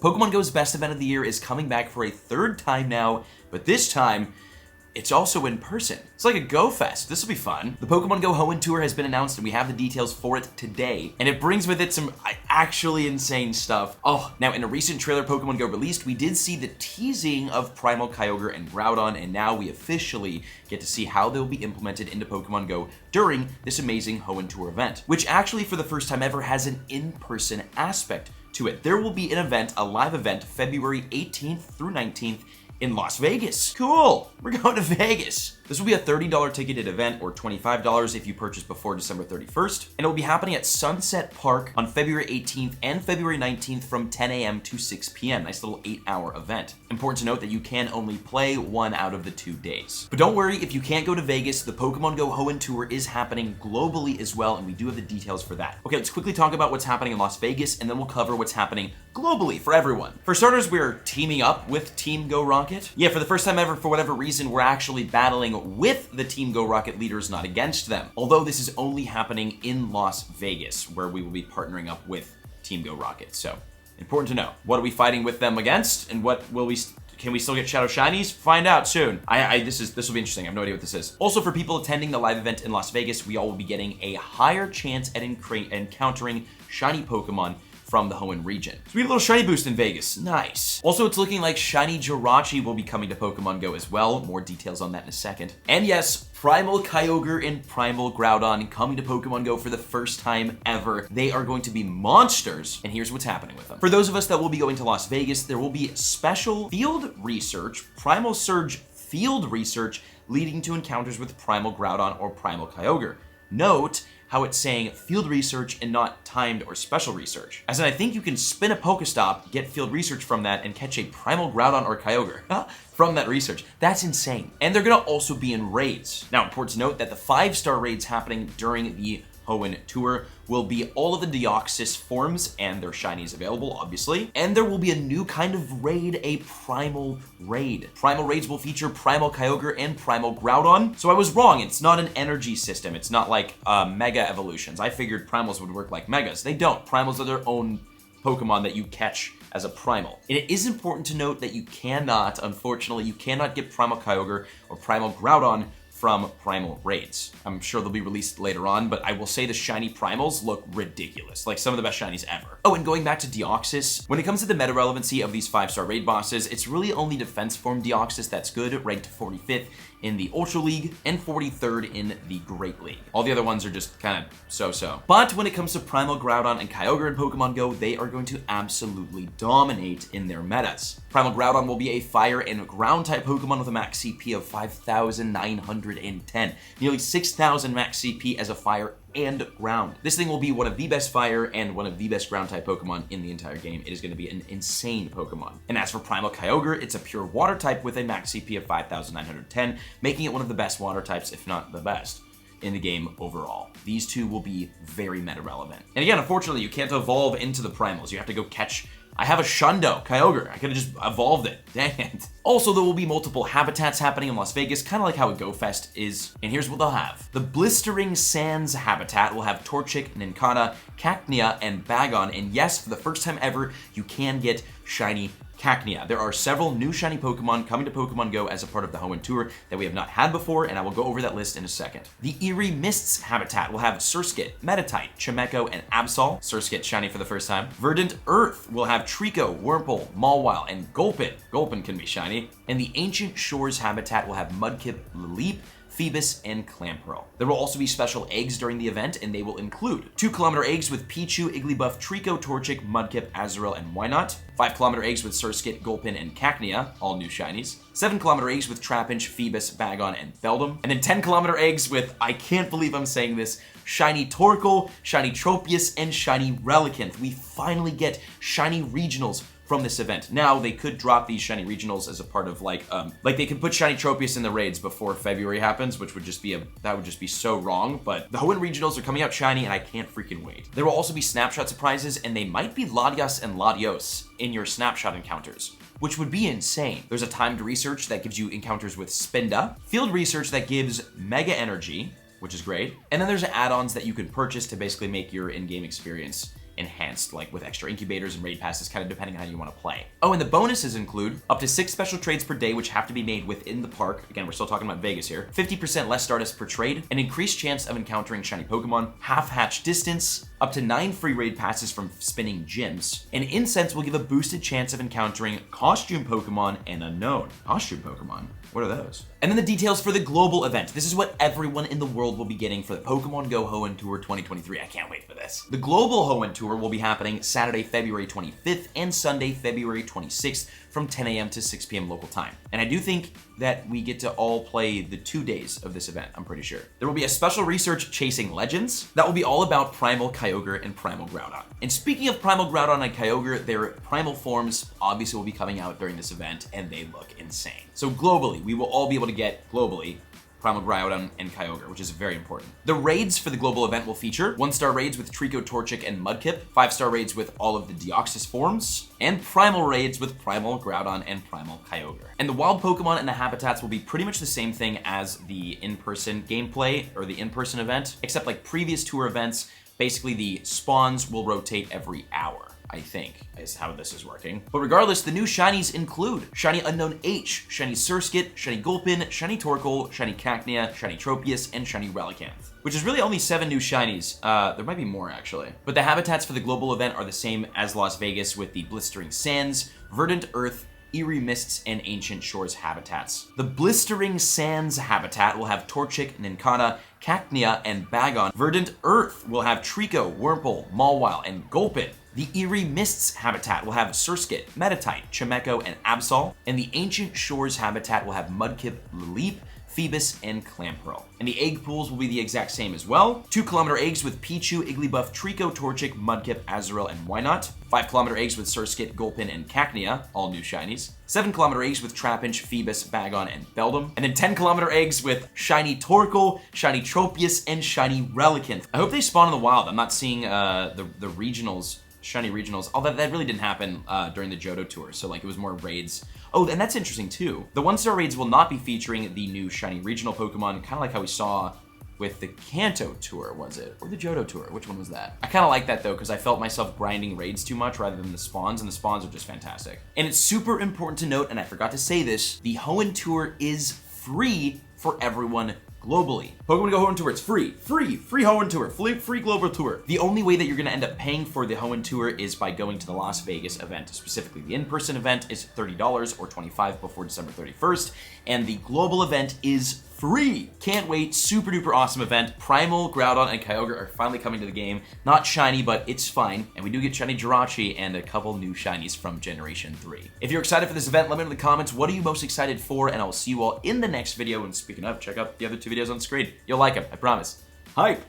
Pokemon GO's best event of the year is coming back for a third time now, but this time, it's also in person. It's like a Go Fest. This will be fun. The Pokemon GO Hoenn Tour has been announced and we have the details for it today. And it brings with it some actually insane stuff. Oh, now in a recent trailer Pokemon GO released, we did see the teasing of Primal Kyogre and Groudon, and now we officially get to see how they'll be implemented into Pokemon GO during this amazing Hoenn Tour event, which actually for the first time ever has an in-person aspect to it. There will be an event, a live event, February 18th through 19th in Las Vegas. Cool, we're going to Vegas. This will be a $30 ticketed event or $25 if you purchase before December 31st. And it will be happening at Sunset Park on February 18th and February 19th from 10 a.m. to 6 p.m. Nice little 8-hour event. Important to note that you can only play one out of the 2 days. But don't worry, if you can't go to Vegas, the Pokemon GO Hoenn Tour is happening globally as well, and we do have the details for that. Okay, let's quickly talk about what's happening in Las Vegas, and then we'll cover what's happening globally for everyone. For starters, we're teaming up with Team Go Rocket. Yeah, for the first time ever, for whatever reason, we're actually battling with the Team Go Rocket leaders, not against them. Although this is only happening in Las Vegas, where we will be partnering up with Team Go Rocket. So, important to know. What are we fighting with them against? And what will we... Can we still get Shadow Shinies? Find out soon. This will be interesting. I have no idea what this is. Also, for people attending the live event in Las Vegas, we all will be getting a higher chance at encountering shiny Pokemon from the Hoenn region. So we get a little shiny boost in Vegas. Nice. Also, it's looking like shiny Jirachi will be coming to Pokemon Go as well. More details on that in a second. And yes, Primal Kyogre and Primal Groudon coming to Pokemon Go for the first time ever. They are going to be monsters, and here's what's happening with them. For those of us that will be going to Las Vegas, there will be special field research, Primal Surge field research, leading to encounters with Primal Groudon or Primal Kyogre. Note how it's saying field research and not timed or special research. As in, I think you can spin a Pokestop, get field research from that, and catch a Primal Groudon or Kyogre from that research. That's insane. And they're gonna also be in raids. Now, important to note that the 5-star raids happening during the Hoenn Tour will be all of the Deoxys forms and their shinies available, obviously. And there will be a new kind of raid, a Primal Raid. Primal Raids will feature Primal Kyogre and Primal Groudon. So I was wrong, it's not an energy system. It's not like Mega Evolutions. I figured Primals would work like Megas. They don't. Primals are their own Pokemon that you catch as a Primal. And it is important to note that you cannot, unfortunately, you cannot get Primal Kyogre or Primal Groudon from Primal Raids. I'm sure they'll be released later on, but I will say the shiny Primals look ridiculous, like some of the best shinies ever. Oh, and going back to Deoxys, when it comes to the meta relevancy of these 5-star raid bosses, it's really only defense form Deoxys that's good, ranked 45th in the Ultra League and 43rd in the Great League. All the other ones are just kind of so-so. But when it comes to Primal Groudon and Kyogre in Pokemon Go, they are going to absolutely dominate in their metas. Primal Groudon will be a fire and ground type Pokemon with a max CP of 5,910, nearly 6,000 max CP as a fire and ground. This thing will be one of the best fire and one of the best ground type Pokemon in the entire game. It is going to be an insane Pokemon. And as for Primal Kyogre, it's a pure water type with a max CP of 5,910, making it one of the best water types, if not the best, in the game overall. These two will be very meta relevant. And again, unfortunately, you can't evolve into the Primals. You have to go catch... I have a Shundo Kyogre. I could have just evolved it. Dang it. Also, there will be multiple habitats happening in Las Vegas, kind of like how a Go Fest is. And here's what they'll have. The Blistering Sands habitat will have Torchic, Nincada, Cacnea, and Bagon. And yes, for the first time ever, you can get shiny Cacnea. There are several new shiny Pokemon coming to Pokemon Go as a part of the Hoenn Tour that we have not had before, and I will go over that list in a second. The Eerie Mists habitat will have Surskit, Meditite, Chimecho, and Absol. Surskit shiny for the first time. Verdant Earth will have Trico, Wurmple, Mawile, and Gulpin. Gulpin can be shiny. And the Ancient Shores habitat will have Mudkip, Lileep, Phoebus, and Clamperl. There will also be special eggs during the event, and they will include 2-kilometer eggs with Pichu, Igglybuff, Trico, Torchic, Mudkip, Azurill, and Wynot. 5-kilometer eggs with Surskit, Gulpin, and Cacnea, all new shinies. 7-kilometer eggs with Trapinch, Phoebus, Bagon, and Beldum. And then 10-kilometer eggs with, I can't believe I'm saying this, shiny Torkoal, shiny Tropius, and shiny Relicanth. We finally get shiny regionals from this event. Now, they could drop these shiny regionals as a part of like they could put shiny Tropius in the raids before February happens, which would just be that would just be so wrong, but the Hoenn regionals are coming out shiny and I can't freaking wait. There will also be snapshot surprises, and they might be Latias and Latios in your snapshot encounters, which would be insane. There's a timed research that gives you encounters with Spinda, field research that gives Mega Energy, which is great, and then there's add-ons that you can purchase to basically make your in-game experience enhanced, like with extra incubators and raid passes, kind of depending on how you want to play. Oh, and the bonuses include up to 6 special trades per day, which have to be made within the park. Again, we're still talking about Vegas here. 50% less Stardust per trade, an increased chance of encountering shiny Pokemon, half-hatch distance, up to 9 free raid passes from spinning gyms, and Incense will give a boosted chance of encountering costume Pokemon and unknown. Costume Pokemon? What are those? And then the details for the global event. This is what everyone in the world will be getting for the Pokémon GO Hoenn Tour 2023. I can't wait for this. The global Hoenn Tour will be happening Saturday, February 25th and Sunday, February 26th from 10 a.m. to 6 p.m. local time. And I do think that we get to all play the 2 days of this event, I'm pretty sure. There will be a special research chasing legends that will be all about Primal Kyogre and Primal Groudon. And speaking of Primal Groudon and Kyogre, their primal forms obviously will be coming out during this event, and they look insane. So globally, we will all be able to get, globally, Primal Groudon and Kyogre, which is very important. The raids for the global event will feature 1-star raids with Trico, Torchic, and Mudkip, 5-star raids with all of the Deoxys forms, and primal raids with Primal Groudon and Primal Kyogre. And the wild Pokemon and the habitats will be pretty much the same thing as the in-person gameplay or the in-person event, except like previous tour events, basically the spawns will rotate every hour, I think, is how this is working. But regardless, the new shinies include Shiny Unknown H, Shiny Surskit, Shiny Gulpin, Shiny Torkoal, Shiny Cacnea, Shiny Tropius, and Shiny Relicanth, which is really only 7 new shinies. There might be more, actually. But the habitats for the global event are the same as Las Vegas with the Blistering Sands, Verdant Earth, Eerie Mists, and Ancient Shores habitats. The Blistering Sands habitat will have Torchic, Nincada, Cacnea, and Bagon. Verdant Earth will have Trico, Wurmple, Mawile, and Gulpin. The Eerie Mists habitat will have Surskit, Meditite, Chimecho, and Absol. And the Ancient Shores habitat will have Mudkip, Lileep, Phoebus, and Clamperl. And the egg pools will be the exact same as well. 2-kilometer eggs with Pichu, Igglybuff, Trico, Torchic, Mudkip, Azurill, and Wynot. 5-kilometer eggs with Surskit, Gulpin, and Cacnea, all new shinies. 7-kilometer eggs with Trapinch, Phoebus, Bagon, and Beldum. And then 10-kilometer eggs with Shiny Torkoal, Shiny Tropius, and Shiny Relicanth. I hope they spawn in the wild. I'm not seeing the regionals, shiny regionals, although that really didn't happen during the Johto tour, so like it was more raids. Oh, and that's interesting too. The 1-star raids will not be featuring the new shiny regional Pokemon, kind of like how we saw with the Kanto tour, was it? Or the Johto tour, which one was that? I kind of like that though, because I felt myself grinding raids too much rather than the spawns, and the spawns are just fantastic. And it's super important to note, and I forgot to say this, the Hoenn Tour is free for everyone globally. Pokemon GO Hoenn Tour, it's free Hoenn Tour, free global tour. The only way that you're gonna end up paying for the Hoenn Tour is by going to the Las Vegas event. Specifically, the in-person event is $30 or $25 before December 31st, and the global event is free. Can't wait, super duper awesome event. Primal, Groudon, and Kyogre are finally coming to the game. Not shiny, but it's fine. And we do get shiny Jirachi and a couple new shinies from Generation 3. If you're excited for this event, let me know in the comments, what are you most excited for? And I will see you all in the next video. And speaking of, check out the other 2 videos on the screen. You'll like them, I promise. Hype!